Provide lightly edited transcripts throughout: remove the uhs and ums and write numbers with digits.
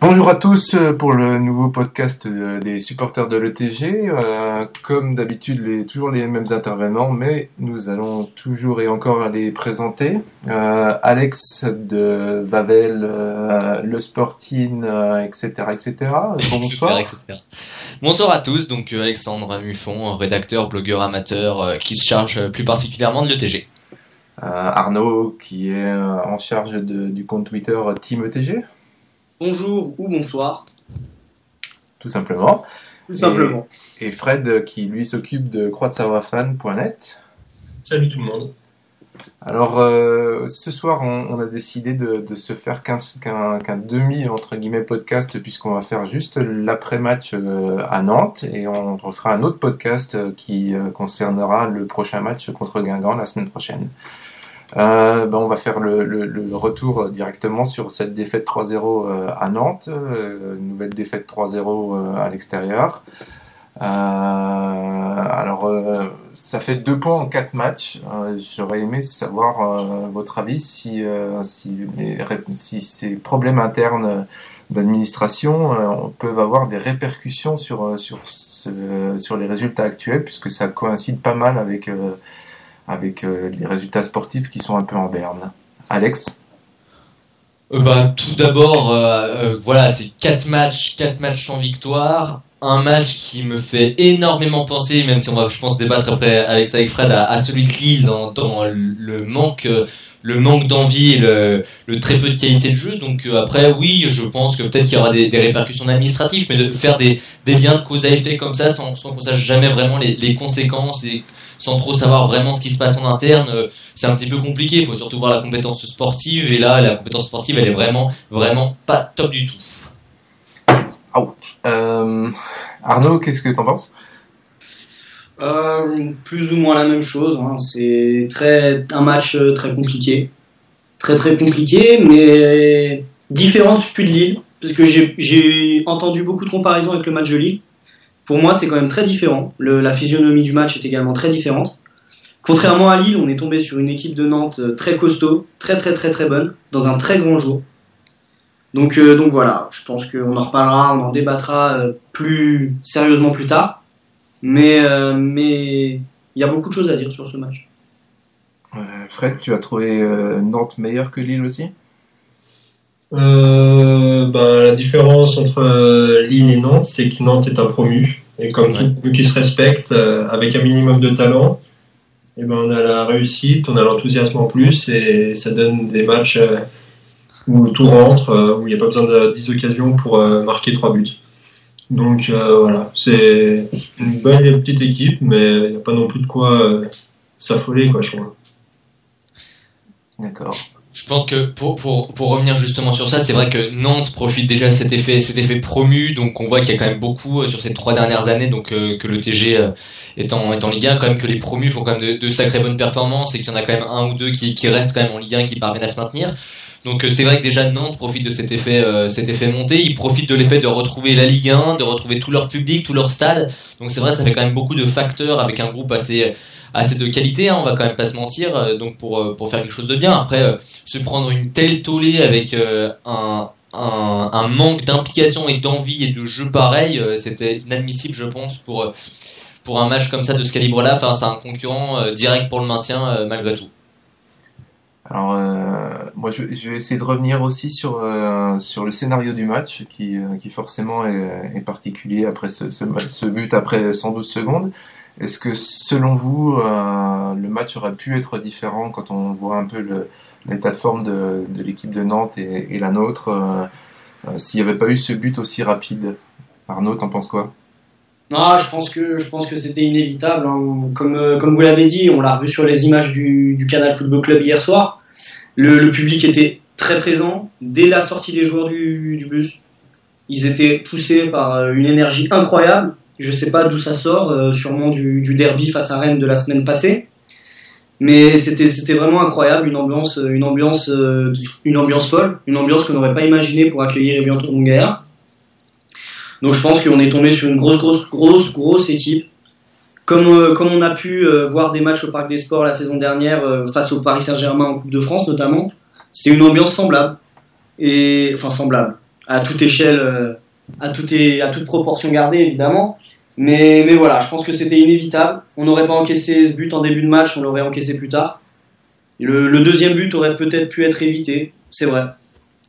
Bonjour à tous pour le nouveau podcast des supporters de l'ETG. Comme d'habitude, toujours les mêmes intervenants, mais nous allons toujours et encore les présenter. Alex de Vavel, Le Sporting, etc., etc. Bonsoir. etc. Bonsoir à tous, donc Alexandre Muffon, rédacteur, blogueur amateur qui se charge plus particulièrement de l'ETG. Arnaud qui est en charge du compte Twitter Team ETG. Bonjour ou bonsoir. Tout simplement. Tout simplement. Et Fred qui lui s'occupe de croix-de-savoie-fan.net. Salut tout le monde. Alors ce soir on a décidé de se faire qu'un demi entre guillemets podcast, puisqu'on va faire juste l'après-match à Nantes, et on refera un autre podcast qui concernera le prochain match contre Guingamp la semaine prochaine. On va faire le retour directement sur cette défaite 3-0 à Nantes, nouvelle défaite 3-0 à l'extérieur. Ça fait 2 points en 4 matchs. J'aurais aimé savoir votre avis si ces problèmes internes d'administration peuvent avoir des répercussions sur les résultats actuels, puisque ça coïncide pas mal avec les résultats sportifs qui sont un peu en berne. Alex ? Tout d'abord, c'est 4 matchs sans victoire. Un match qui me fait énormément penser, même si on va, je pense, débattre après avec Fred, à celui de Lille dans le manque d'envie et le très peu de qualité de jeu. Donc après, oui, je pense que peut-être qu'il y aura des répercussions administratives, mais de faire des liens de cause à effet comme ça, sans qu'on sache jamais vraiment les conséquences et sans trop savoir vraiment ce qui se passe en interne, c'est un petit peu compliqué. Il faut surtout voir la compétence sportive, et là, la compétence sportive, elle est vraiment, vraiment pas top du tout. Arnaud, qu'est-ce que t'en penses ? Plus ou moins la même chose. C'est un match très compliqué. Très très compliqué, mais différent de celui de Lille, parce que j'ai entendu beaucoup de comparaisons avec le match de Lille. Pour moi, c'est quand même très différent. La physionomie du match est également très différente. Contrairement à Lille, on est tombé sur une équipe de Nantes très costaud, très très très très bonne, dans un très grand jour. Donc voilà, je pense qu'on en reparlera, on en débattra plus sérieusement plus tard. Mais il y a beaucoup de choses à dire sur ce match. Fred, tu as trouvé Nantes meilleur que Lille aussi ? La différence entre Lille et Nantes, c'est que Nantes est un promu. Et comme tout promu qui se respecte, avec un minimum de talent, on a la réussite, on a l'enthousiasme en plus, et ça donne des matchs où tout rentre, où il n'y a pas besoin de 10 occasions pour marquer 3 buts. Donc voilà, c'est une belle petite équipe, mais il n'y a pas non plus de quoi s'affoler, je crois. D'accord. Je pense que pour revenir justement sur ça, c'est vrai que Nantes profite déjà de cet effet promu, donc on voit qu'il y a quand même beaucoup sur ces 3 dernières années, donc que le TG est en Ligue 1, quand même que les promus font quand même de sacrées bonnes performances, et qu'il y en a quand même un ou deux qui restent quand même en Ligue 1 et qui parviennent à se maintenir. Donc c'est vrai que déjà Nantes profite de cet effet monté, ils profitent de l'effet de retrouver la Ligue 1, de retrouver tout leur public, tout leur stade. Donc c'est vrai, ça fait quand même beaucoup de facteurs avec un groupe assez de qualité, on va quand même pas se mentir, donc pour faire quelque chose de bien. Après, se prendre une telle tollée avec un manque d'implication et d'envie et de jeu pareil, c'était inadmissible, je pense, pour un match comme ça de ce calibre-là. Enfin, c'est un concurrent direct pour le maintien, malgré tout. Alors, moi, je vais essayer de revenir aussi sur le scénario du match, qui forcément est particulier après ce but après 112 secondes. Est-ce que, selon vous, le match aurait pu être différent quand on voit un peu l'état de forme de l'équipe de Nantes et la nôtre, s'il n'y avait pas eu ce but aussi rapide ? Arnaud, t'en penses quoi ? Non, je pense que c'était inévitable. Comme vous l'avez dit, on l'a revu sur les images du Canal Football Club hier soir. Le public était très présent dès la sortie des joueurs du bus. Ils étaient poussés par une énergie incroyable. Je sais pas d'où ça sort, sûrement du derby face à Rennes de la semaine passée. Mais c'était vraiment incroyable, une ambiance folle, une ambiance qu'on n'aurait pas imaginée pour accueillir Evian Tournon-Gaillard. Donc je pense qu'on est tombé sur une grosse équipe. Comme on a pu voir des matchs au Parc des Sports la saison dernière face au Paris Saint-Germain en Coupe de France notamment, c'était une ambiance semblable. Semblable. à toute échelle, à toute proportion gardée évidemment. Mais voilà, je pense que c'était inévitable. On n'aurait pas encaissé ce but en début de match, on l'aurait encaissé plus tard. Le deuxième but aurait peut-être pu être évité, c'est vrai.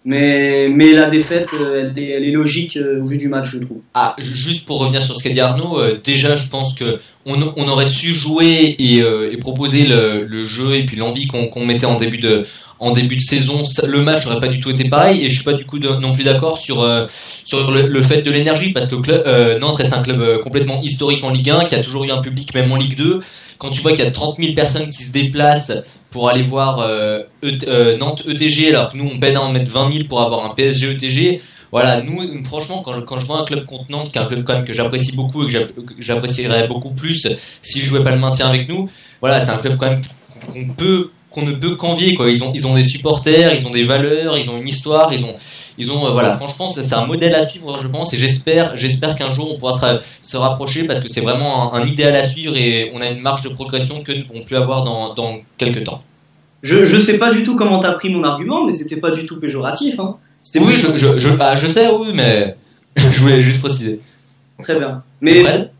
Mais la défaite, elle est logique au vu du match, je trouve. Ah, juste pour revenir sur ce qu'a dit Arnaud, déjà je pense que on aurait su jouer et proposer le jeu et puis l'envie qu'on mettait en début de saison. Le match n'aurait pas du tout été pareil, et je suis pas du coup non plus d'accord sur le fait de l'énergie, parce que Nantes reste un club complètement historique en Ligue 1, qui a toujours eu un public même en Ligue 2. Quand tu vois qu'il y a 30 000 personnes qui se déplacent pour aller voir Nantes ETG, alors que nous on peine à en mettre 20 000 pour avoir un PSG ETG. Voilà, nous franchement, quand je vois un club contre Nantes, qui est un club quand même que j'apprécie beaucoup et que j'apprécierais beaucoup plus s'il jouait pas le maintien avec nous, voilà, c'est un club quand même qu'on ne peut qu'envier, quoi. Ils ont des supporters, ils ont des valeurs, ils ont une histoire, ils ont voilà, franchement c'est un modèle à suivre, je pense, et j'espère qu'un jour on pourra se rapprocher, parce que c'est vraiment un idéal à suivre, et on a une marge de progression que nous ne pourrons plus avoir dans quelques temps. Je sais pas du tout comment t'as pris mon argument, mais c'était pas du tout péjoratif, hein. Oui, je sais, oui, mais je voulais juste préciser. Très bien. Mais Fred,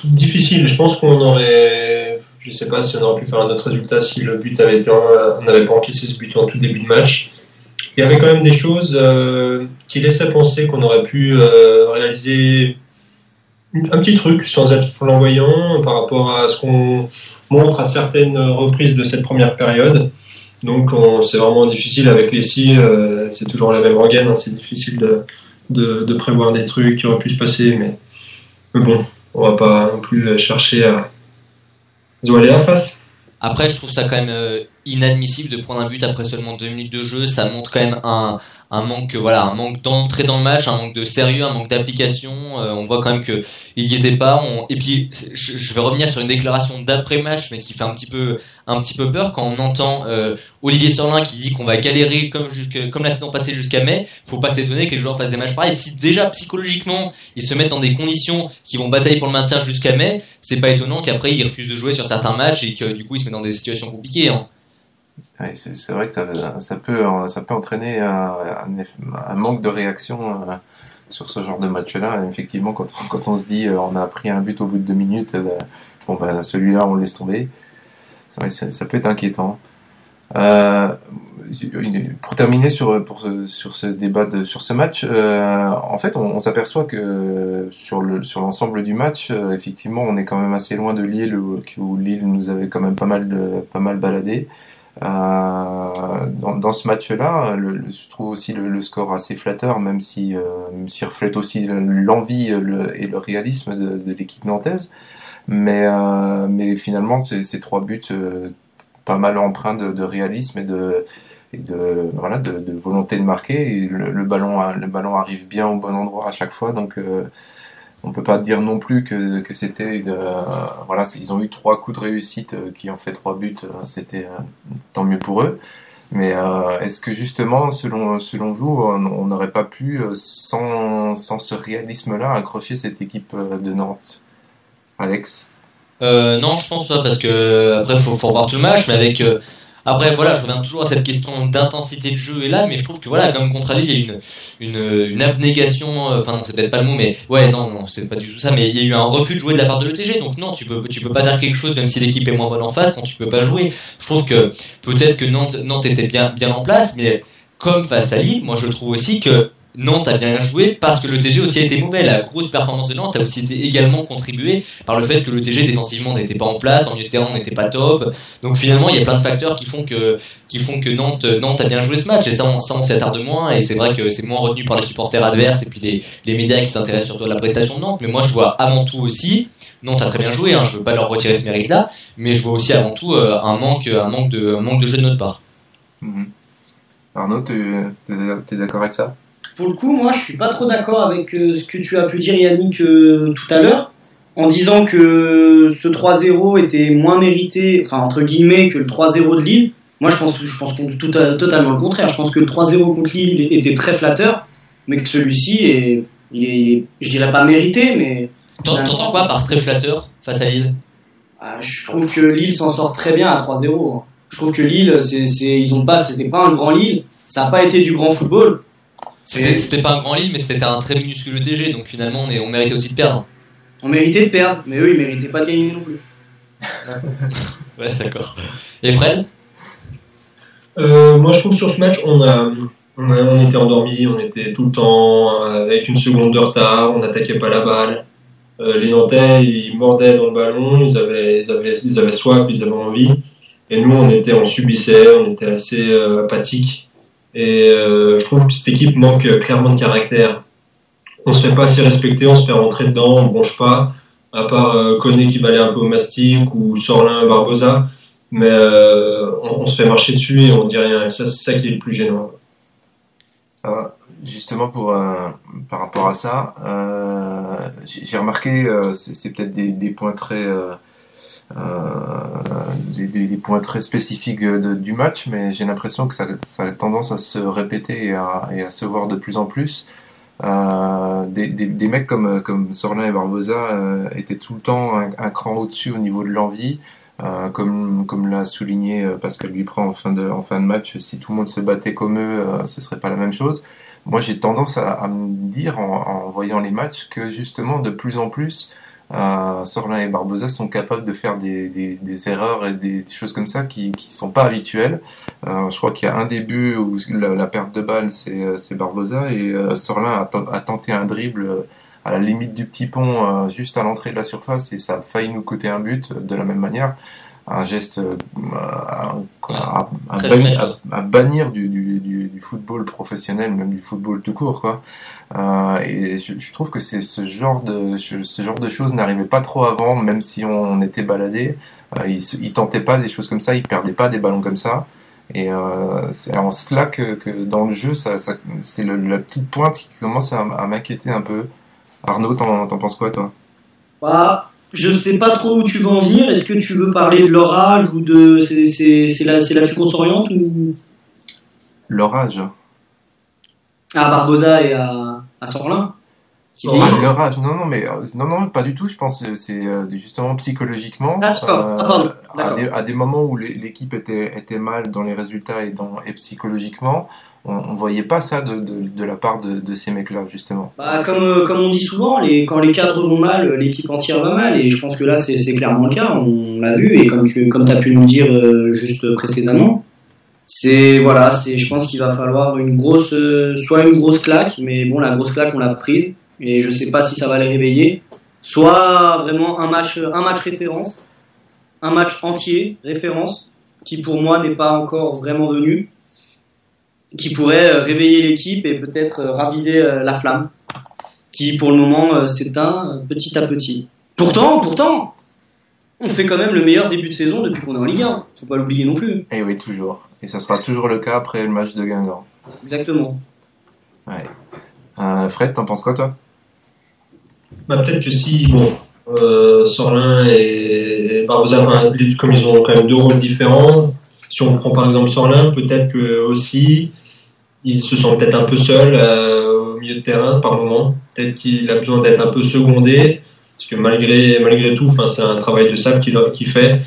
difficile, je pense qu'on aurait, je sais pas si on aurait pu faire un autre résultat si le but avait été, on n'avait pas encaissé ce but en tout début de match. Il y avait quand même des choses qui laissaient penser qu'on aurait pu réaliser un petit truc sans être flamboyant par rapport à ce qu'on montre à certaines reprises de cette première période. Donc c'est vraiment difficile avec les scies, c'est toujours la même rengaine, hein, c'est difficile de prévoir des trucs qui auraient pu se passer, mais bon, on va pas non plus chercher à se voiler la face. après, je trouve ça quand même inadmissible de prendre un but après seulement 2 minutes de jeu. Ça montre quand même un manque, voilà, un manque d'entrée dans le match, un manque de sérieux, un manque d'application. On voit quand même que il y était pas. Et puis, je vais revenir sur une déclaration d'après-match, mais qui fait un petit peu peur, quand on entend Olivier Sorlin qui dit qu'on va galérer comme la saison passée jusqu'à mai. Faut pas s'étonner que les joueurs fassent des matchs pareils. Si déjà psychologiquement ils se mettent dans des conditions qui vont batailler pour le maintien jusqu'à mai, c'est pas étonnant qu'après ils refusent de jouer sur certains matchs et que du coup ils se mettent dans des situations compliquées, hein. Ouais, c'est vrai que ça peut entraîner un manque de réaction sur ce genre de match-là. Effectivement, quand on se dit on a pris un but au bout de 2 minutes, bon ben celui-là on le laisse tomber. C'est vrai, ça peut être inquiétant. Pour terminer sur ce débat sur ce match, en fait on s'aperçoit que sur l'ensemble du match, effectivement on est quand même assez loin de Lille, où Lille nous avait quand même pas mal baladé. Dans ce match-là, je trouve aussi le score assez flatteur, même s'il reflète aussi l'envie et le réalisme de l'équipe nantaise. Mais finalement, ces 3 buts pas mal empreints de réalisme et de volonté de marquer. Et le ballon arrive bien au bon endroit à chaque fois, donc on peut pas dire non plus que c'était voilà, ils ont eu 3 coups de réussite qui ont fait 3 buts, c'était tant mieux pour eux. Mais est-ce que justement, selon vous, on n'aurait pas pu sans ce réalisme-là accrocher cette équipe de Nantes, Alex? Non, je pense pas, parce que après faut revoir tout le match, mais avec après voilà, je reviens toujours à cette question d'intensité de jeu, et là, mais je trouve que voilà, comme contre Lille, il y a une abnégation, enfin non, c'est peut-être pas le mot, mais ouais, non, c'est pas du tout ça, mais il y a eu un refus de jouer de la part de l'ETG, donc non, tu peux pas faire quelque chose même si l'équipe est moins bonne en face quand tu peux pas jouer. Je trouve que peut-être que Nantes était bien en place, mais comme face à Lille, moi je trouve aussi que Nantes a bien joué parce que le TG aussi a été mauvais. La grosse performance de Nantes a aussi été également contribuée par le fait que le TG défensivement n'était pas en place, en milieu de terrain on n'était pas top. Donc finalement il y a plein de facteurs qui font que Nantes a bien joué ce match, et ça on s'y attarde moins, et c'est vrai que c'est moins retenu par les supporters adverses et puis les médias qui s'intéressent surtout à la prestation de Nantes. Mais moi je vois avant tout aussi, Nantes a très bien joué, hein, je veux pas leur retirer ce mérite là, mais je vois aussi avant tout un manque de jeu de notre part. Arnaud, t'es d'accord avec ça? Pour le coup, moi, je suis pas trop d'accord avec ce que tu as pu dire, Yannick, tout à l'heure, en disant que ce 3-0 était moins mérité, enfin, entre guillemets, que le 3-0 de Lille. Moi, je pense totalement le contraire. Je pense que le 3-0 contre Lille était très flatteur, mais que celui-ci il est, je dirais pas mérité, mais... T'entends quoi par très flatteur face à Lille? Je trouve que Lille s'en sort très bien à 3-0. Je trouve que Lille, c'était pas un grand Lille. Ça n'a pas été du grand football. C'était pas un grand Lille, mais c'était un très minuscule TG, donc finalement on méritait aussi de perdre. On méritait de perdre, mais eux ils méritaient pas de gagner non plus. Ouais, d'accord. Et Fred? Moi, je trouve sur ce match, on était endormis, on était tout le temps avec une seconde de retard, on n'attaquait pas la balle. Les Nantais, ils mordaient dans le ballon, ils avaient soif, ils avaient envie. Et nous, on subissait, on était assez apathique. Et je trouve que cette équipe manque clairement de caractère. On se fait pas assez respecter, on se fait rentrer dedans, on bronche pas. À part Koné qui va aller un peu au mastic ou Sorlin, Barbosa. Mais on se fait marcher dessus et on dit rien. Et ça, c'est ça qui est le plus gênant. Justement par rapport à ça, j'ai remarqué, c'est peut-être des points très des points très spécifiques du match, mais j'ai l'impression que ça a tendance à se répéter et à se voir de plus en plus. Des mecs comme Sorlin et Barbosa étaient tout le temps un cran au-dessus au niveau de l'envie. Comme l'a souligné Pascal Duprat en fin de match, si tout le monde se battait comme eux, ce serait pas la même chose. Moi, j'ai tendance à me dire en voyant les matchs que justement de plus en plus Sorlin et Barbosa sont capables de faire des erreurs et des choses comme ça qui sont pas habituelles. Je crois qu'il y a un début où la perte de balle c'est Barbosa et Sorlin a tenté un dribble à la limite du petit pont juste à l'entrée de la surface et ça a failli nous coûter un but de la même manière. Un geste à bannir du football professionnel, même du football tout court, quoi. Et je trouve que c'est ce genre de choses n'arrivait pas trop avant, même si on était baladé. Ils tentaient pas des choses comme ça, ils perdaient pas des ballons comme ça. Et c'est en cela que dans le jeu, ça c'est la petite pointe qui commence à m'inquiéter un peu. Arnaud, t'en penses quoi, toi? Bah, je sais pas trop où tu veux en venir. Est-ce que tu veux parler de leur âge ou de c'est là-dessus qu'on s'oriente ou Leur âge. à Barbosa et à Sorlin qui Ah, vieillissent? c'est leur âge. Non, pas du tout. Je pense que c'est justement psychologiquement. Ah, d'accord. Ah, pardon. D'accord. À des moments où l'équipe était mal dans les résultats et psychologiquement, on voyait pas ça de la part de ces mecs-là, justement. Bah, comme on dit souvent, quand les cadres vont mal, l'équipe entière va mal, et je pense que là c'est clairement le cas, on l'a vu, et comme tu as pu nous le dire juste précédemment, je pense qu'il va falloir soit une grosse claque, mais bon, la grosse claque on l'a prise, et je sais pas si ça va les réveiller, soit vraiment un match référence, un match entier référence, qui pour moi n'est pas encore vraiment venu, qui pourrait réveiller l'équipe et peut-être raviver la flamme, qui pour le moment s'éteint petit à petit. Pourtant, on fait quand même le meilleur début de saison depuis qu'on est en Ligue 1. Faut pas l'oublier non plus. Et oui, toujours. Et ça sera toujours le cas après le match de Guingamp. Exactement. Ouais. Fred, t'en penses quoi, toi? Bah, peut-être que si, Sorlin et Barbosa, comme ils ont quand même deux rôles différents, si on prend par exemple Sorlin, peut-être que aussi il se sent peut-être un peu seul au milieu de terrain par moment. Peut-être qu'il a besoin d'être un peu secondé, parce que malgré tout, c'est un travail de sable qu'il fait.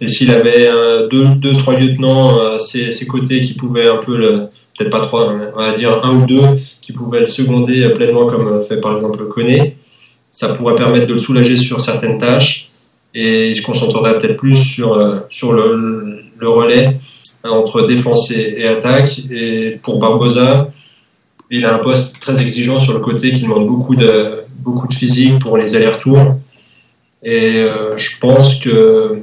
Et s'il avait deux, trois lieutenants à ses côtés qui pouvaient un peu peut-être pas trois, on va dire un ou deux, qui pouvaient le seconder pleinement comme fait par exemple Koné, ça pourrait permettre de le soulager sur certaines tâches et il se concentrerait peut-être plus sur le relais entre défense et attaque. Et pour Barbosa, il a un poste très exigeant sur le côté qui demande beaucoup de physique pour les allers-retours. Et je pense que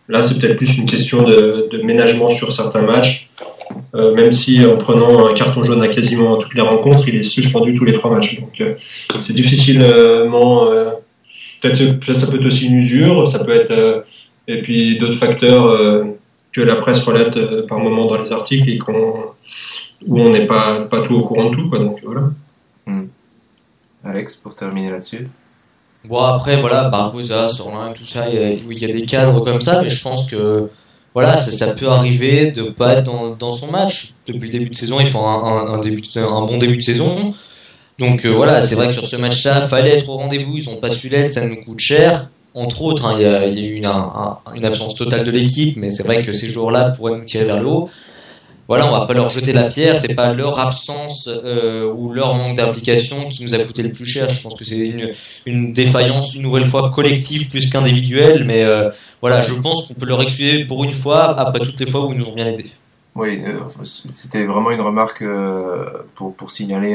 là, c'est peut-être plus une question de ménagement sur certains matchs. Même si en prenant un carton jaune à quasiment toutes les rencontres, il est suspendu tous les 3 matchs. Donc c'est difficilement... peut-être ça peut être aussi une usure, ça peut être... et puis d'autres facteurs que la presse relate par moment dans les articles et où on n'est pas tout au courant de tout, quoi. Donc voilà. Alex, pour terminer là-dessus. Bon, après, voilà, Barbosa, Sorlin, tout ça, il y a des cadres comme ça, mais je pense que voilà, ça peut arriver de pas être dans son match. Depuis le début de saison, ils font un bon début de saison. Donc voilà, c'est vrai que sur ce match-là, fallait être au rendez-vous, ils n'ont pas su l'être, ça nous coûte cher. Entre autres, il y a eu une absence totale de l'équipe, mais c'est vrai que ces joueurs-là pourraient nous tirer vers le haut. voilà, on va pas leur jeter la pierre, c'est pas leur absence ou leur manque d'implication qui nous a coûté le plus cher. Je pense que c'est une défaillance une nouvelle fois collective plus qu'individuelle, mais voilà, je pense qu'on peut leur excuser pour une fois après toutes les fois où ils nous ont bien aidés. Oui, c'était vraiment une remarque pour signaler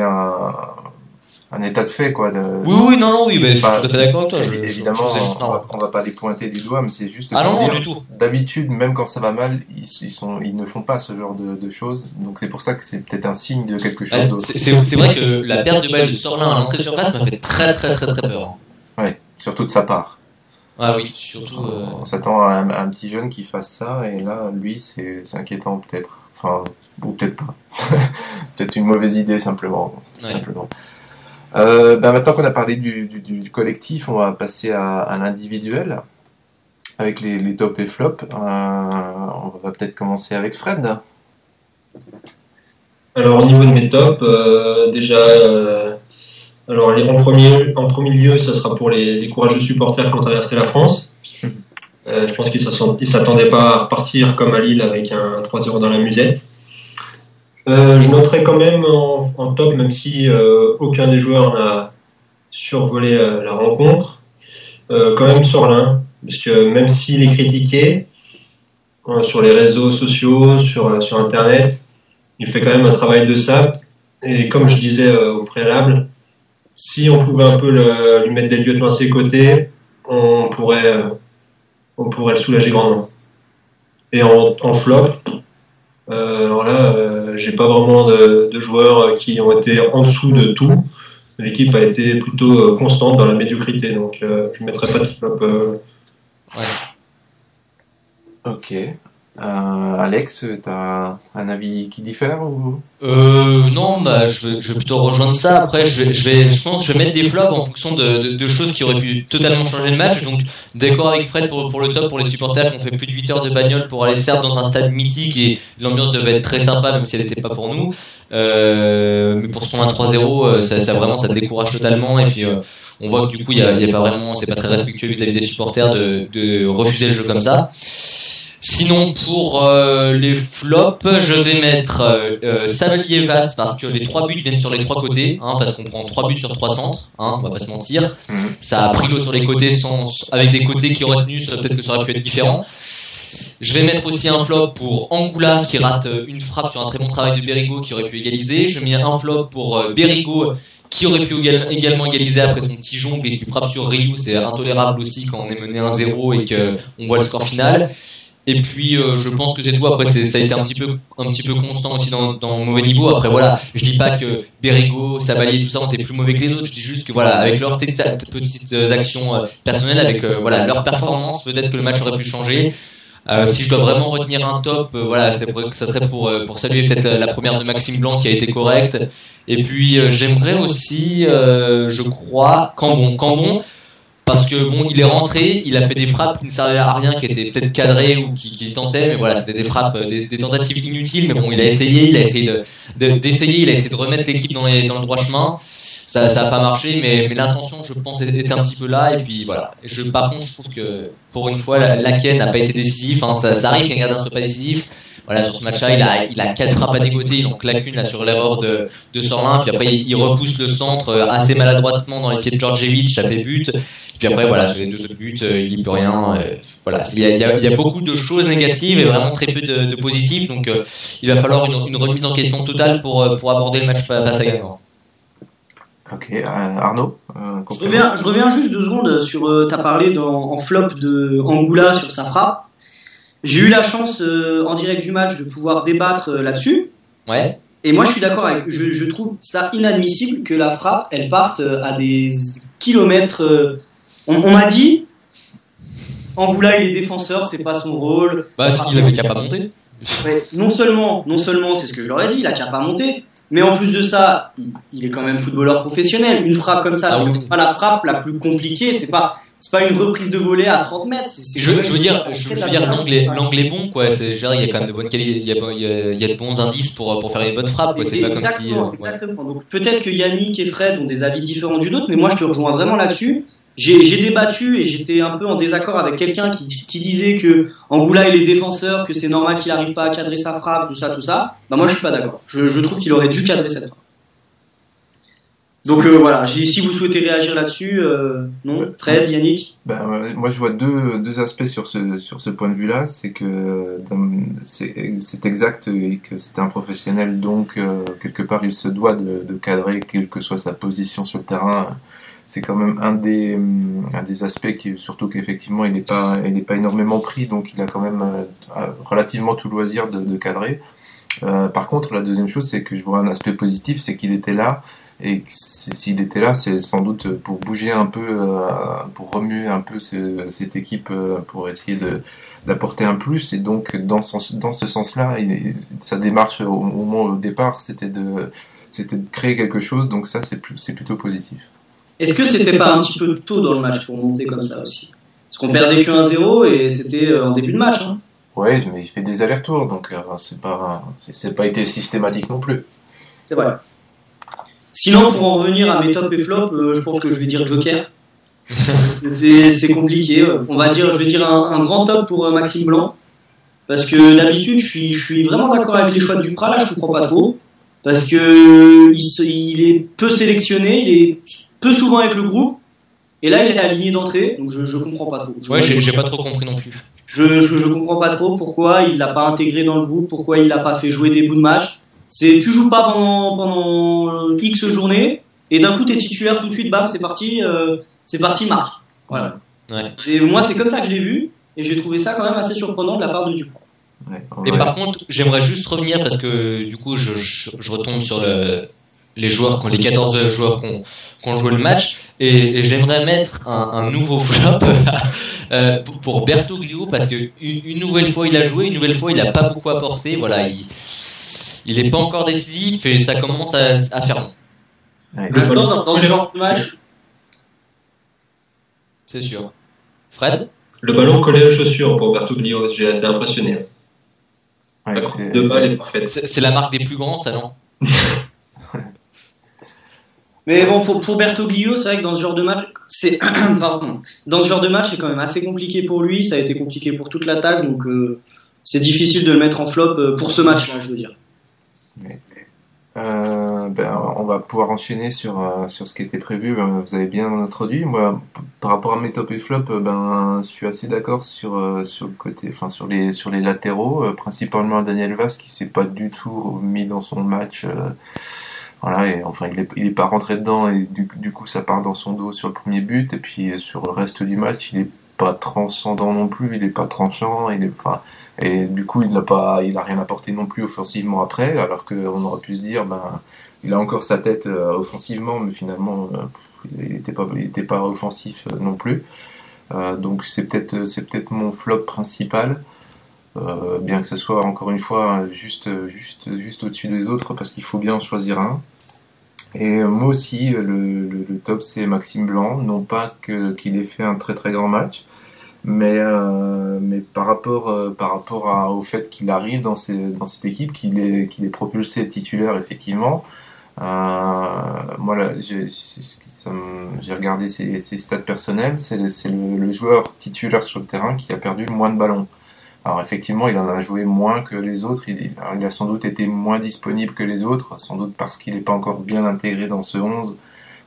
un état de fait, quoi. Oui, non, oui, je suis Bah, tout à fait d'accord avec toi. évidemment, je faisais juste on va pas les pointer du doigt, mais c'est juste Ah pour non, dire, du tout. d'habitude, même quand ça va mal, ils ne font pas ce genre de choses. Donc c'est pour ça que c'est peut-être un signe de quelque chose d'autre. C'est vrai que la perte de balle de Sorlin à l'entrée de surface m'a fait très peur. Ouais, surtout de sa part. Ah oui, surtout. On s'attend à un petit jeune qui fasse ça, et là, lui, c'est inquiétant peut-être. Enfin, ou peut-être pas. Peut-être une mauvaise idée simplement. Tout simplement. Maintenant qu'on a parlé du collectif, on va passer à l'individuel avec les tops et flops. On va peut-être commencer avec Fred. Alors au niveau de mes tops, déjà, alors en premier lieu, ça sera pour les courageux supporters qui ont traversé la France. Je pense qu'ils s'attendaient pas à repartir comme à Lille avec un 3-0 dans la musette. Je noterai quand même en top, même si aucun des joueurs n'a survolé la rencontre, quand même Sorlin, parce que même s'il est critiqué sur les réseaux sociaux, sur Internet, il fait quand même un travail de sape. Et comme je disais au préalable, si on pouvait un peu lui mettre des lieutenants à ses côtés, on pourrait le soulager grandement. Et en flop, alors là, j'ai pas vraiment de joueurs qui ont été en dessous de tout. L'équipe a été plutôt constante dans la médiocrité, donc je mettrai pas de flop. Ouais. Ok. Alex, t'as un avis qui diffère ou... Non, je vais plutôt rejoindre ça. Après, je pense que je vais mettre des flops en fonction de choses qui auraient pu totalement changer le match. Donc, d'accord avec Fred pour le top, pour les supporters qui ont fait plus de 8 heures de bagnole pour aller certes dans un stade mythique et l'ambiance devait être très sympa même si elle n'était pas pour nous. Mais pour ce tournoi 3-0, ça décourage totalement et puis on voit que du coup, il y a pas vraiment, c'est pas très respectueux vis-à-vis des supporters de refuser le jeu comme ça. Sinon pour les flops, je vais mettre Savalier Vaste parce que les 3 buts viennent sur les 3 côtés, parce qu'on prend 3 buts sur 3 centres, on va pas se mentir. Ça a pris l'eau sur les côtés avec des côtés qui auraient tenu, peut-être que ça aurait pu être différent. Je vais mettre aussi un flop pour Angoula qui rate une frappe sur un très bon travail de Berigo qui aurait pu égaliser. Je mets un flop pour Berigo qui aurait pu également égaliser après son petit jongle et qui frappe sur Ryu. C'est intolérable aussi quand on est mené 1-0 et qu'on voit le score final. Et puis je pense que c'est tout. Après ça a été un petit peu constant aussi dans mon mauvais niveau. Après voilà, je dis pas que Berigo, Sabalier, tout ça ont été plus mauvais que les autres. Je dis juste que voilà, avec leurs petites actions personnelles, avec voilà leur performance, peut-être que le match aurait pu changer. Si je dois vraiment retenir un top, voilà, ça serait pour saluer peut-être la première de Maxime Blanc qui a été correcte. Et puis j'aimerais aussi, je crois, Cambon. Parce que bon, il est rentré, il a fait des frappes qui ne servaient à rien, qui étaient peut-être cadrées ou qui tentaient, mais voilà, c'était des frappes, des tentatives inutiles. Mais bon, il a essayé de remettre l'équipe dans le droit chemin. Ça a pas marché, mais l'intention, je pense, était un petit peu là. Et puis voilà. Par contre, je trouve que pour une fois, Laken n'a pas été décisif. Ça arrive qu'un gardien soit pas décisif. Voilà, sur ce match-là, il a 4 frappes à négocier, il en claque une là sur l'erreur de Sorlin, puis après il repousse le centre assez maladroitement dans les pieds de Djordjevic, ça fait but. Puis après voilà, sur les 2 autres buts, il n'y peut rien. Voilà, il y a beaucoup de choses négatives et vraiment très peu de positifs, donc il va falloir une remise en question totale pour aborder le match face à Guingamp. Ok, Arnaud. Je reviens juste 2 secondes sur. T'as parlé en flop de Angoula sur sa frappe. J'ai eu la chance en direct du match de pouvoir débattre là-dessus. Ouais. Et moi je suis d'accord avec. Je trouve ça inadmissible que la frappe elle parte à des kilomètres. On m'a dit Angoula il est défenseur, c'est pas son rôle. Il avait qu'à pas monter. Ouais, non seulement c'est ce que je leur ai dit, il a qu'à pas monter. Mais en plus de ça, il est quand même footballeur professionnel. Une frappe comme ça, c'est pas la frappe la plus compliquée. C'est pas une reprise de volée à 30 mètres. Je veux dire, l'angle est bon, quoi. Il y a quand même de bonnes qualités, il y a de bons indices pour faire les bonnes frappes, quoi. C'est pas comme si. Exactement. Donc peut-être que Yannick et Fred ont des avis différents du nôtre, mais moi je te rejoins vraiment là-dessus. J'ai débattu et j'étais un peu en désaccord avec quelqu'un qui disait que Angoula il est défenseur, que c'est normal qu'il n'arrive pas à cadrer sa frappe, tout ça. Bah moi je suis pas d'accord. Je trouve qu'il aurait dû cadrer cette frappe. Donc voilà, si vous souhaitez réagir là-dessus, non, Fred, Yannick. Moi je vois deux aspects sur ce point de vue-là, c'est que c'est exact et que c'est un professionnel, donc quelque part il se doit de cadrer quelle que soit sa position sur le terrain. C'est quand même un des aspects surtout qu'effectivement il n'est pas énormément pris, donc il a quand même relativement tout loisir de cadrer. Par contre, la deuxième chose, c'est que je vois un aspect positif, c'est qu'il était là. Et s'il était là, c'est sans doute pour bouger un peu, pour remuer un peu cette équipe, pour essayer d'apporter un plus. Et donc, dans ce sens-là, sa démarche au départ, c'était de créer quelque chose. Donc ça, c'est plutôt positif. Est-ce que c'était pas un petit peu tôt dans le match pour monter comme ça aussi? Parce qu'on perdait que 1-0 et c'était en début de match. Hein. Ouais, mais il fait des allers-retours, donc c'est pas été systématique non plus. C'est vrai. Sinon, pour en revenir à mes top et flop, je pense que je vais dire Joker. C'est compliqué. Je vais dire un grand top pour Maxime Blanc. Parce que d'habitude, je suis vraiment d'accord avec les choix de Duprat. Là, je comprends pas trop. Parce que il est peu sélectionné, il est peu souvent avec le groupe. Et là, il est aligné d'entrée. Donc, je comprends pas trop. J'ai pas trop compris non plus. Je comprends pas trop pourquoi il l'a pas intégré dans le groupe, pourquoi il l'a pas fait jouer des bouts de match. Tu joues pas pendant X journées et d'un coup t'es titulaire tout de suite, bam, c'est parti, marque. Voilà. Ouais. Moi c'est comme ça que je l'ai vu et j'ai trouvé ça quand même assez surprenant de la part de Duprat. Ouais. Et par contre, j'aimerais juste revenir parce que du coup je retombe sur les 14 joueurs qui ont joué le match et j'aimerais mettre un nouveau flop pour Bertoglio parce que une nouvelle fois il a joué, une nouvelle fois il a pas beaucoup apporté, voilà, il est pas encore décisif et ça commence à faire long. Ouais. Dans ce genre de match, c'est sûr. Fred? Le ballon collé aux chaussures pour Bertoglio, j'ai été impressionné. Ouais, de balle est parfaite. C'est la marque des plus grands, ça, non? Mais bon, pour Bertoglio, c'est vrai que dans ce genre de match, c'est quand même assez compliqué pour lui. Ça a été compliqué pour toute l'attaque, donc c'est difficile de le mettre en flop pour ce match-là, je veux dire. On va pouvoir enchaîner sur ce qui était prévu. Vous avez bien introduit. Moi, par rapport à mes top et flop, je suis assez d'accord sur le côté, enfin sur les latéraux, principalement Daniel Vaz qui s'est pas du tout mis dans son match. Voilà, et enfin il est pas rentré dedans et du coup ça part dans son dos sur le premier but et puis sur le reste du match il est pas transcendant non plus, il est pas tranchant, et du coup il a rien apporté non plus offensivement après, alors qu'on aurait pu se dire il a encore sa tête offensivement, mais finalement il était pas offensif non plus. Donc c'est peut-être mon flop principal, bien que ce soit encore une fois juste au-dessus des autres, parce qu'il faut bien en choisir un. Et moi aussi, le top c'est Maxime Blanc, non pas qu'il ait fait un très très grand match, mais par rapport au fait qu'il arrive dans cette équipe, qu'il est propulsé titulaire effectivement. Moi là, j'ai regardé ses stats personnels, c'est le joueur titulaire sur le terrain qui a perdu le moins de ballons. Alors effectivement, il en a joué moins que les autres, il a sans doute été moins disponible que les autres, sans doute parce qu'il n'est pas encore bien intégré dans ce 11,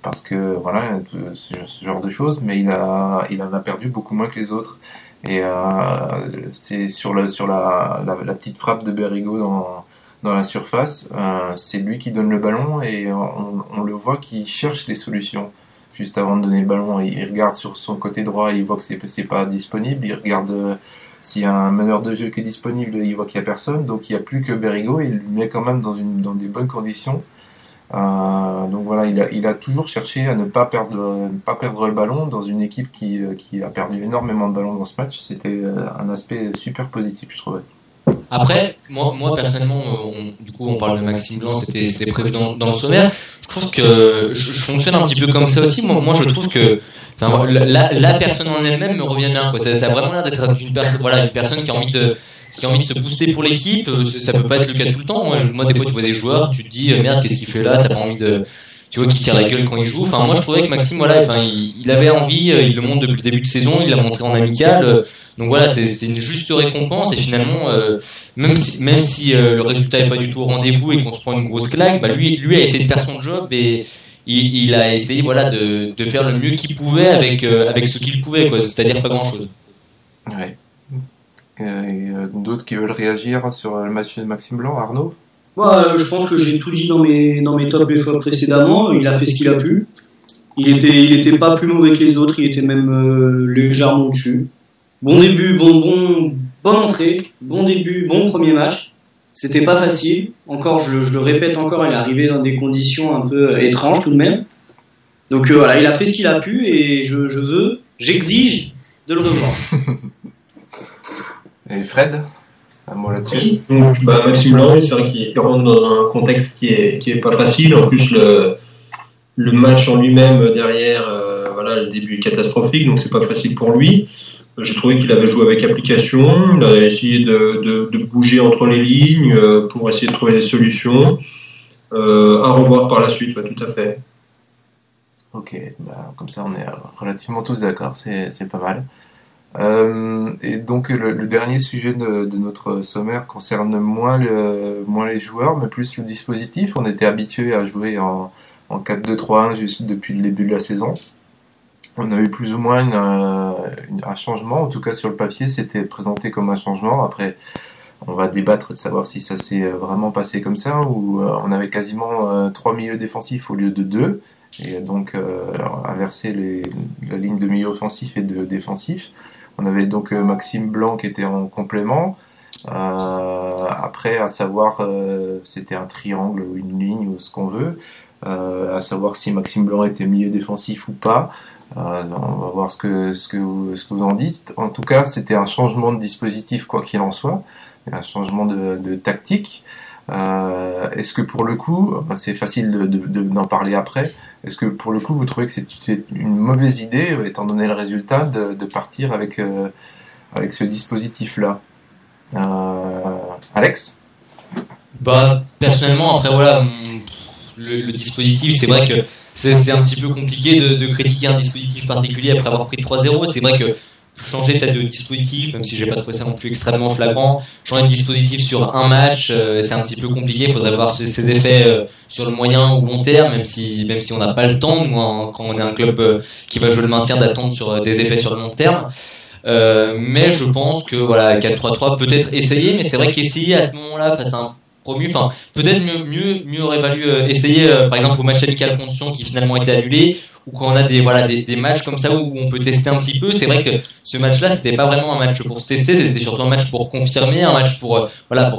parce que voilà, ce genre de choses, mais il en a perdu beaucoup moins que les autres. Et c'est sur la petite frappe de Berrigo dans la surface, c'est lui qui donne le ballon et on le voit qu'il cherche les solutions. Juste avant de donner le ballon, il regarde sur son côté droit, il voit que c'est pas disponible, il regarde s'il y a un meneur de jeu qui est disponible, il voit qu'il n'y a personne, donc il n'y a plus que Berrigo, il lui met quand même dans des bonnes conditions. Donc voilà, il a toujours cherché à ne pas perdre le ballon dans une équipe qui a perdu énormément de ballons dans ce match. C'était un aspect super positif, je trouvais. Après, moi personnellement, on parle de Maxime Blanc, c'était prévu dans le sommaire. Je trouve que je fonctionne un petit peu comme ça aussi. Moi je trouve que la personne en elle-même me revient bien, quoi. Ça a vraiment l'air d'être une personne qui a envie de se booster pour l'équipe. Ça peut pas être le cas tout le temps. Moi des fois tu vois des joueurs, tu te dis merde, qu'est-ce qu'il fait là, t'as pas envie de tu vois qu'il tire la gueule quand il joue. Enfin, moi je trouvais que Maxime, voilà, enfin, il avait envie, il le montre depuis le début de saison, il l'a montré en amical. Donc voilà, c'est une juste récompense et finalement, même si le résultat est pas du tout au rendez-vous et qu'on se prend une grosse claque, bah lui a essayé de faire son job et il a essayé voilà de faire le mieux qu'il pouvait avec ce qu'il pouvait, quoi, c'est-à-dire pas grand-chose. Ouais. D'autres qui veulent réagir sur le match de Maxime Blanc, Arnaud? Je pense que j'ai tout dit dans mes top les fois précédemment. Il a fait ce qu'il a pu. Il était pas plus mauvais que les autres. Il était même légèrement au-dessus. Bon début, bonne entrée, bon début, bon premier match. C'était pas facile. Encore, je le répète encore, il est arrivé dans des conditions un peu étranges tout de même. Donc voilà, il a fait ce qu'il a pu et j'exige de le revoir. Et Fred, un mot là-dessus? Oui, donc Maxime Blanc, c'est vrai qu'il rentre dans un contexte qui est pas facile. En plus, le match en lui-même derrière, voilà, le début est catastrophique, donc c'est pas facile pour lui. J'ai trouvé qu'il avait joué avec application, il a essayé de bouger entre les lignes pour essayer de trouver des solutions. À revoir par la suite, ouais, tout à fait. Ok, comme ça on est relativement tous d'accord, c'est pas mal. Et donc le dernier sujet de notre sommaire concerne moins les joueurs, mais plus le dispositif. On était habitué à jouer en 4-2-3-1 juste depuis le début de la saison. On a eu plus ou moins un changement, en tout cas sur le papier, c'était présenté comme un changement. Après, on va débattre de savoir si ça s'est vraiment passé comme ça, ou on avait quasiment 3 milieux défensifs au lieu de 2, et donc inverser la ligne de milieu offensif et de défensif. On avait donc Maxime Blanc qui était en complément. Après, à savoir, c'était un triangle ou une ligne ou ce qu'on veut. À savoir si Maxime Blanc était milieu défensif ou pas. On va voir ce que vous en dites. En tout cas, c'était un changement de dispositif, quoi qu'il en soit, un changement de tactique. Est-ce que pour le coup, c'est facile d'en parler après, est-ce que pour le coup vous trouvez que c'est une mauvaise idée, étant donné le résultat, de partir avec ce dispositif-là? Alex? Personnellement, après voilà, le dispositif, c'est vrai que c'est un petit peu compliqué de critiquer un dispositif particulier après avoir pris 3-0. C'est vrai que changer peut-être de dispositif, même si j'ai pas trouvé ça non plus extrêmement flagrant, changer de dispositif sur un match, c'est un petit peu compliqué. Il faudrait voir ses effets sur le moyen ou long terme, même si on n'a pas le temps, nous, quand on est un club qui va jouer le maintien, d'attendre sur des effets sur le long terme. Mais je pense que voilà, 4-3-3 peut-être essayer, mais c'est vrai qu'essayer à ce moment-là face à un promu, enfin peut-être mieux aurait valu essayer par exemple au match amical contre Sion qui finalement a été annulé, ou quand on a des matchs comme ça où on peut tester un petit peu. C'est vrai que ce match-là, c'était pas vraiment un match pour se tester, c'était surtout un match pour confirmer, un match pour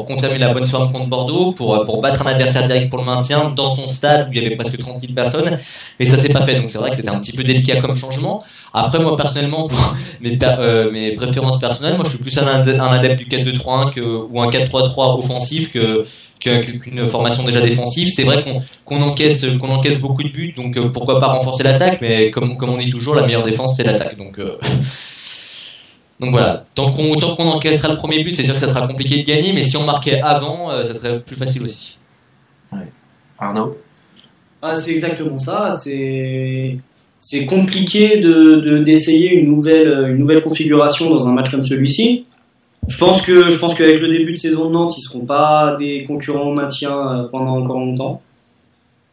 confirmer la bonne forme contre Bordeaux, pour battre un adversaire direct pour le maintien dans son stade où il y avait presque 30 000 personnes, et ça s'est pas fait. Donc c'est vrai que c'était un petit peu délicat comme changement. Après, moi personnellement, pour mes préférences personnelles, moi je suis plus un adepte du 4-2-3-1 ou un 4-3-3 offensif qu'une formation déjà défensive. C'est vrai qu'on encaisse beaucoup de buts, donc pourquoi pas renforcer l'attaque, mais comme on dit toujours, la meilleure défense c'est l'attaque. Donc voilà, tant qu'on encaissera le premier but, c'est sûr que ça sera compliqué de gagner, mais si on marquait avant, ça serait plus facile aussi. Ouais. Arnaud? C'est exactement ça. C'est compliqué d'essayer une nouvelle configuration dans un match comme celui-ci. Je pense qu'avec le début de saison de Nantes, ils seront pas des concurrents au maintien pendant encore longtemps,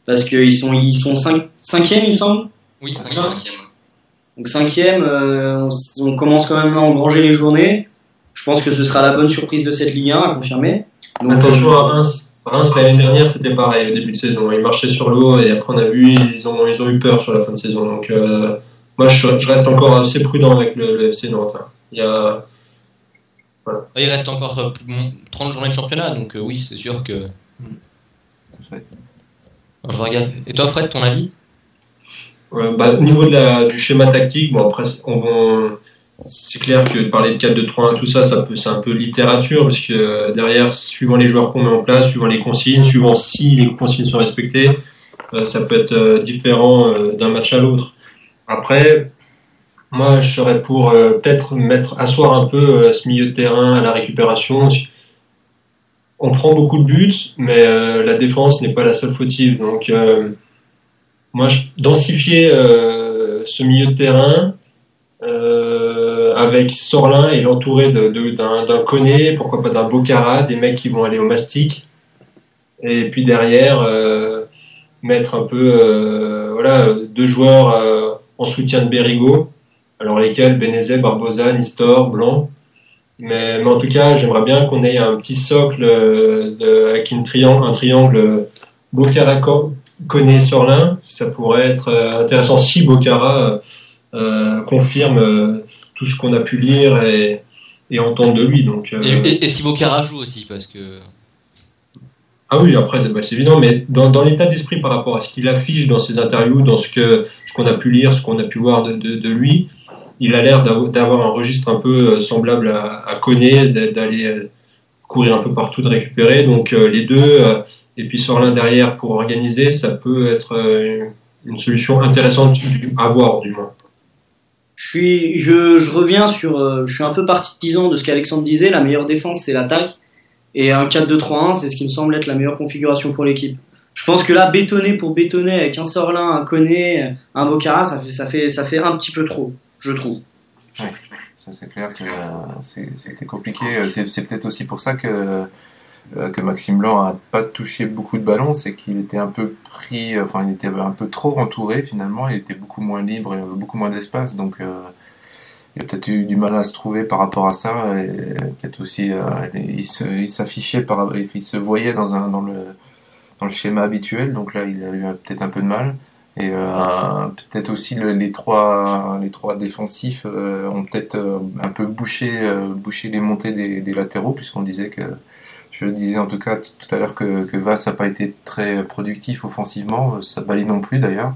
parce qu'ils sont 5e, il me semble. Oui, 5e. Donc 5e, on commence quand même à engranger les journées. Je pense que ce sera la bonne surprise de cette Ligue 1 à confirmer. Donc, attention à Reims. Reims l'année dernière c'était pareil au début de saison. Ils marchaient sur l'eau et après on a vu ils ont eu peur sur la fin de saison. Donc moi je reste encore assez prudent avec le FC Nantes. Voilà. Il reste encore 30 journées de championnat, donc oui, c'est sûr que. Je regarde. Et toi, Fred, ton avis? Au niveau du schéma tactique, après, c'est clair que parler de 4-2-3-1, tout ça, c'est un peu littérature, parce que derrière, suivant les joueurs qu'on met en place, suivant les consignes, suivant si les consignes sont respectées, ça peut être différent d'un match à l'autre. Après, moi, je serais pour peut-être asseoir un peu ce milieu de terrain à la récupération. On prend beaucoup de buts, mais la défense n'est pas la seule fautive. Donc, Moi, densifier ce milieu de terrain avec Sorlin et l'entourer d'un Koné, pourquoi pas d'un Bocara, des mecs qui vont aller au mastic. Et puis derrière, mettre un peu deux joueurs en soutien de Berigo. Alors lesquels? Benezet, Barbosa, Nistor, Blanc. Mais en tout cas, j'aimerais bien qu'on ait un petit socle avec un triangle Bocara, Koné, Sorlin. Ça pourrait être intéressant si Bocara confirme tout ce qu'on a pu lire et entendre de lui. Donc, et si Bocara joue aussi, parce que... Ah oui, après c'est évident, mais dans l'état d'esprit par rapport à ce qu'il affiche dans ses interviews, dans ce qu'on a pu lire, ce qu'on a pu voir de lui, il a l'air d'avoir un registre un peu semblable à Koné, d'aller courir un peu partout, de récupérer. Donc les deux, et puis Sorlin derrière pour organiser, ça peut être une solution intéressante à voir du moins. Je reviens sur, je suis un peu partisan de ce qu'Alexandre disait, la meilleure défense c'est l'attaque. Et un 4-2-3-1, c'est ce qui me semble être la meilleure configuration pour l'équipe. Je pense que là, bétonner pour bétonner avec un Sorlin, un Koné, un Bocara, ça fait un petit peu trop, je trouve. Ouais, ça c'est clair que c'était compliqué. C'est peut-être aussi pour ça que Maxime Blanc a pas touché beaucoup de ballons, c'est qu'il était un peu il était un peu trop entouré finalement, il était beaucoup moins libre, il avait beaucoup moins d'espace, donc il a peut-être eu du mal à se trouver par rapport à ça, et peut-être aussi il s'affichait il se voyait dans le schéma habituel, donc là il a eu peut-être un peu de mal, et peut-être aussi les trois défensifs ont peut-être un peu bouché les montées des latéraux, puisqu'on disait je disais en tout cas tout à l'heure que Vass n'a pas été très productif offensivement, Sabaly non plus d'ailleurs.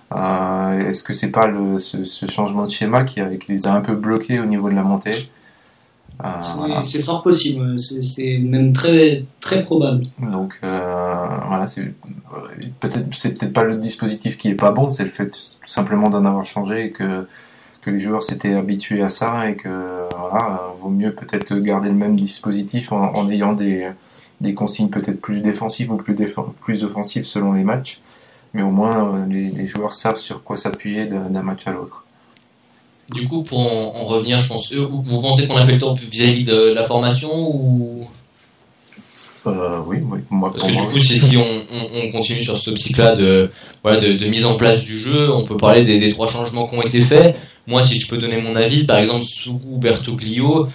Est-ce que c'est pas ce changement de schéma qui les a un peu bloqués au niveau de la montée? C'est fort possible, c'est même très, très probable. Donc voilà, c'est peut-être pas le dispositif qui est pas bon, c'est le fait tout simplement d'en avoir changé et que les joueurs s'étaient habitués à ça, et que voilà, vaut mieux peut-être garder le même dispositif en ayant des consignes peut-être plus défensives ou plus offensives selon les matchs. Mais au moins les joueurs savent sur quoi s'appuyer d'un match à l'autre. Du coup, pour en revenir, je pense, vous pensez qu'on a fait le tour vis-à-vis de la formation ou... Oui, moi. Parce que du coup, si on continue sur ce optique-là de mise en place du jeu, on peut parler des trois changements qui ont été faits. Moi, si je peux donner mon avis, par exemple, Sougou, Bertoglio,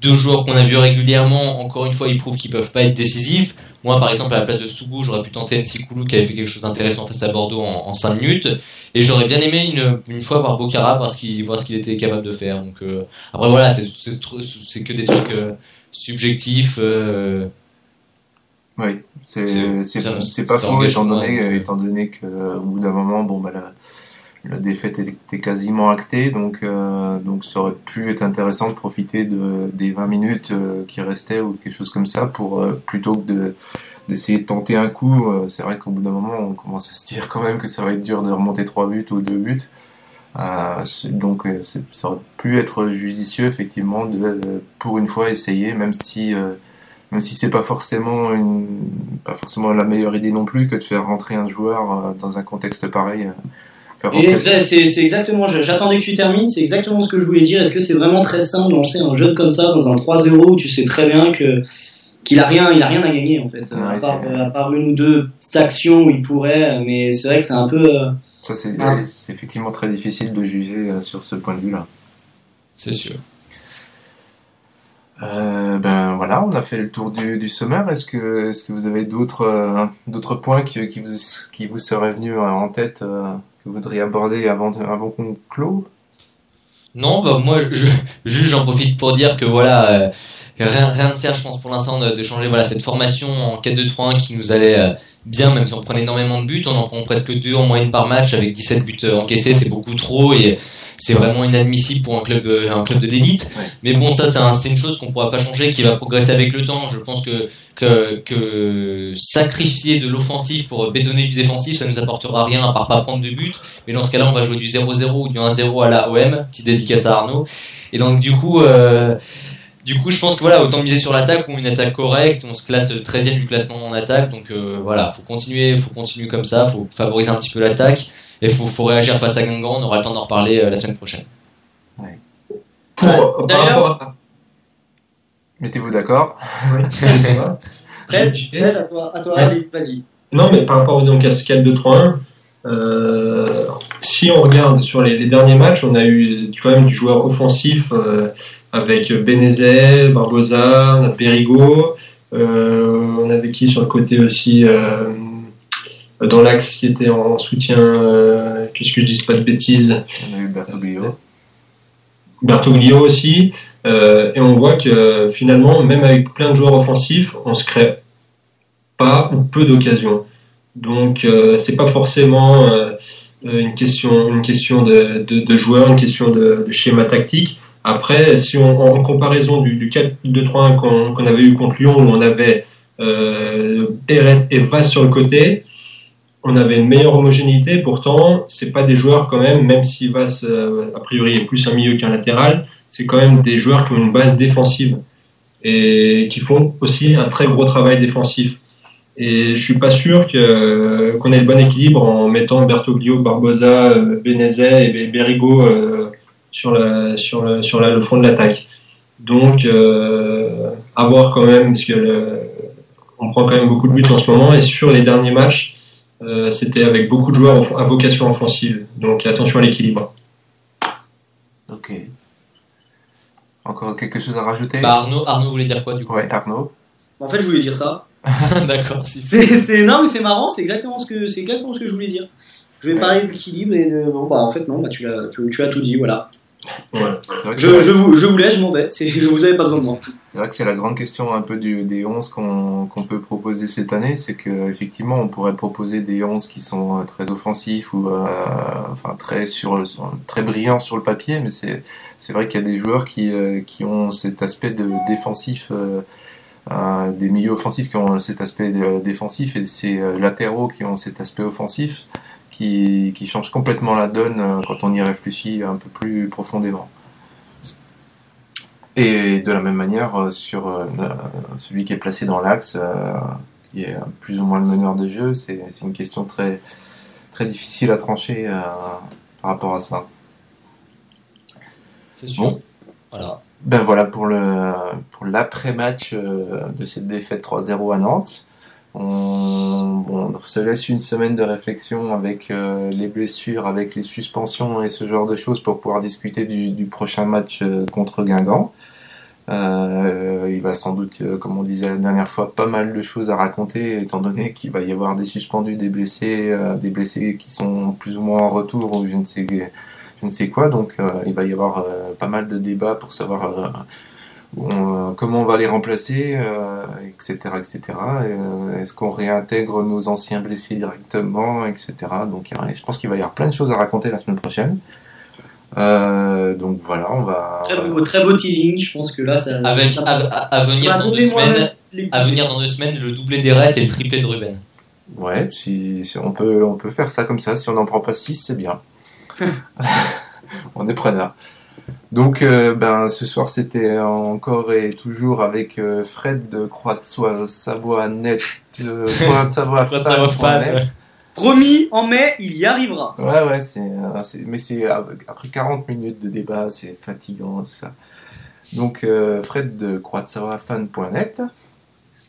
deux joueurs qu'on a vus régulièrement, encore une fois, ils prouvent qu'ils peuvent pas être décisifs. Moi, par exemple, à la place de Sougou, j'aurais pu tenter Nsikulu qui avait fait quelque chose d'intéressant face à Bordeaux en 5 minutes. Et j'aurais bien aimé une fois voir Bocara, voir ce qu'il était capable de faire. Donc, après, voilà, c'est que des trucs subjectifs. Oui, c'est pas faux, étant donné qu'au bout d'un moment, la défaite était quasiment actée, donc ça aurait pu être intéressant de profiter des 20 minutes qui restaient ou quelque chose comme ça pour plutôt que d'essayer de tenter un coup. C'est vrai qu'au bout d'un moment on commence à se dire quand même que ça va être dur de remonter 3 buts ou 2 buts, donc ça aurait pu être judicieux effectivement de pour une fois essayer, même si c'est pas forcément la meilleure idée non plus que de faire rentrer un joueur dans un contexte pareil. Et c'est exactement, j'attendais que tu termines, c'est exactement ce que je voulais dire. Est-ce que c'est vraiment très simple de lancer un jeu comme ça dans un 3-0 où tu sais très bien qu'il a rien à gagner en fait, à part une ou deux actions où il pourrait, mais c'est vrai que c'est un peu... Ça c'est effectivement très difficile de juger sur ce point de vue là. C'est sûr. Voilà, on a fait le tour du sommaire. Est-ce que vous avez d'autres points qui vous seraient venus en tête, que vous voudriez aborder avant qu'on clôt? Non, moi j'en profite pour dire que voilà, rien ne sert, je pense, pour l'instant de changer cette formation en 4-2-3-1 qui nous allait bien, même si on prenait énormément de buts. On en prend presque 2 en moyenne par match avec 17 buts encaissés, c'est beaucoup trop et c'est vraiment inadmissible pour un club de l'élite. Ouais. Mais bon, ça c'est une chose qu'on pourra pas changer, qui va progresser avec le temps. Je pense que sacrifier de l'offensif pour bétonner du défensif, ça nous apportera rien à part pas prendre de but. Mais dans ce cas-là, on va jouer du 0-0 ou du 1-0 à la OM, petite dédicace à Arnaud. Et donc du coup Du coup, je pense que voilà, autant miser sur l'attaque ou une attaque correcte. On se classe 13e du classement en attaque, donc voilà, faut continuer comme ça, faut favoriser un petit peu l'attaque et faut réagir face à Guingamp. On aura le temps d'en reparler la semaine prochaine. Ouais. D'ailleurs, mettez-vous d'accord. Oui. Fred, à toi, Ouais. allez, vas-y. Non, mais par rapport donc à ce 4-2-3-1, si on regarde sur les derniers matchs, on a eu quand même du joueur offensif avec Benezet, Barbosa, Perigo. On avait qui sur le côté aussi dans l'axe qui était en soutien, que je dise pas de bêtises. On a eu Bertoglio. Bertoglio aussi. Et on voit que finalement, même avec plein de joueurs offensifs, on se crée pas ou peu d'occasions. Donc c'est pas forcément une question de joueurs, une question de schéma tactique. Après, si en comparaison du 4-2-3-1 qu'on avait eu contre Lyon, où on avait Eret et Vaz sur le côté, on avait une meilleure homogénéité. Pourtant, c'est pas des joueurs quand même si Vaz a priori est plus un milieu qu'un latéral, c'est quand même des joueurs qui ont une base défensive et qui font aussi un très gros travail défensif. Et je suis pas sûr qu'on ait le bon équilibre en mettant Bertoglio, Barbosa, Benezet et Berigo sur le front de l'attaque. Donc à voir quand même, parce que on prend quand même beaucoup de buts en ce moment, et sur les derniers matchs c'était avec beaucoup de joueurs à vocation offensive. Donc attention à l'équilibre. Ok. Encore quelque chose à rajouter? Arnaud voulait dire quoi du coup? Ouais, Arnaud. En fait, je voulais dire ça. D'accord. Si. Non, mais c'est marrant, c'est exactement ce que je voulais dire. Je vais parler d'équilibre et non, bah en fait non, bah tu as tout dit, voilà. Ouais. C'est vrai que Je vous laisse, je m'en vais. Vous avez pas besoin de moi. c'est vrai que c'est la grande question un peu des 11 qu'on peut proposer cette année, c'est que effectivement on pourrait proposer des 11 qui sont très offensifs ou enfin très brillants sur le papier, mais c'est vrai qu'il y a des joueurs qui ont cet aspect de défensif, des milieux offensifs qui ont cet aspect défensif, et ces latéraux qui ont cet aspect offensif qui changent complètement la donne quand on y réfléchit un peu plus profondément. Et de la même manière, sur celui qui est placé dans l'axe, qui est plus ou moins le meneur de jeu, c'est une question très, très difficile à trancher par rapport à ça. C'est sûr. Bon. Voilà. Ben voilà pour l'après-match de cette défaite 3-0 à Nantes. On se laisse une semaine de réflexion avec les blessures, avec les suspensions et ce genre de choses pour pouvoir discuter du prochain match contre Guingamp. Il va sans doute, comme on disait la dernière fois, pas mal de choses à raconter, étant donné qu'il va y avoir des suspendus, des blessés qui sont plus ou moins en retour ou je ne sais quoi. Donc il va y avoir pas mal de débats pour savoir comment on va les remplacer, etc. Est-ce qu'on réintègre nos anciens blessés directement, etc. Donc je pense qu'il va y avoir plein de choses à raconter la semaine prochaine. Donc voilà, on va... Très beau teasing, je pense que là ça... À venir dans 2 semaines, le doublé d'Eret et le triplé de Ruben. Ouais, si on peut faire ça comme ça, si on n'en prend pas 6, c'est bien. On est preneur. Donc ce soir c'était encore et toujours avec Fred de Croix-de-Savoie.net, Croix-de-Savoie.net. Promis, en mai, il y arrivera. Ouais, mais c'est après 40 minutes de débat, c'est fatigant tout ça. Donc Fred de Croix-de-Savoie.net.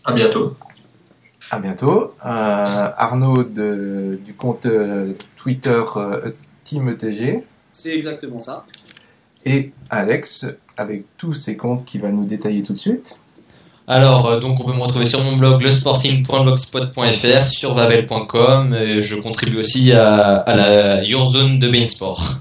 À bientôt. À bientôt. Arnaud du compte Twitter Team ETG. C'est exactement ça. Et Alex, avec tous ses comptes qu'il va nous détailler tout de suite. Alors, donc on peut me retrouver sur mon blog lesporting.blogspot.fr, sur vavel.com, et je contribue aussi à la Your Zone de Beansport.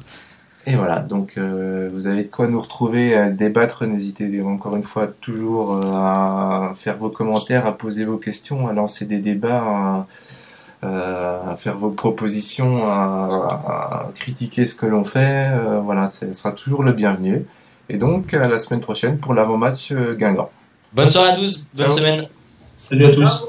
Et voilà, donc vous avez de quoi nous retrouver, à débattre, n'hésitez encore une fois toujours à faire vos commentaires, à poser vos questions, à lancer des débats, à faire vos propositions, à critiquer ce que l'on fait, voilà, ce sera toujours le bienvenu. Et donc à la semaine prochaine pour l'avant-match Guingamp. Bonne soirée à tous, bonne Ciao. semaine. Salut à tous.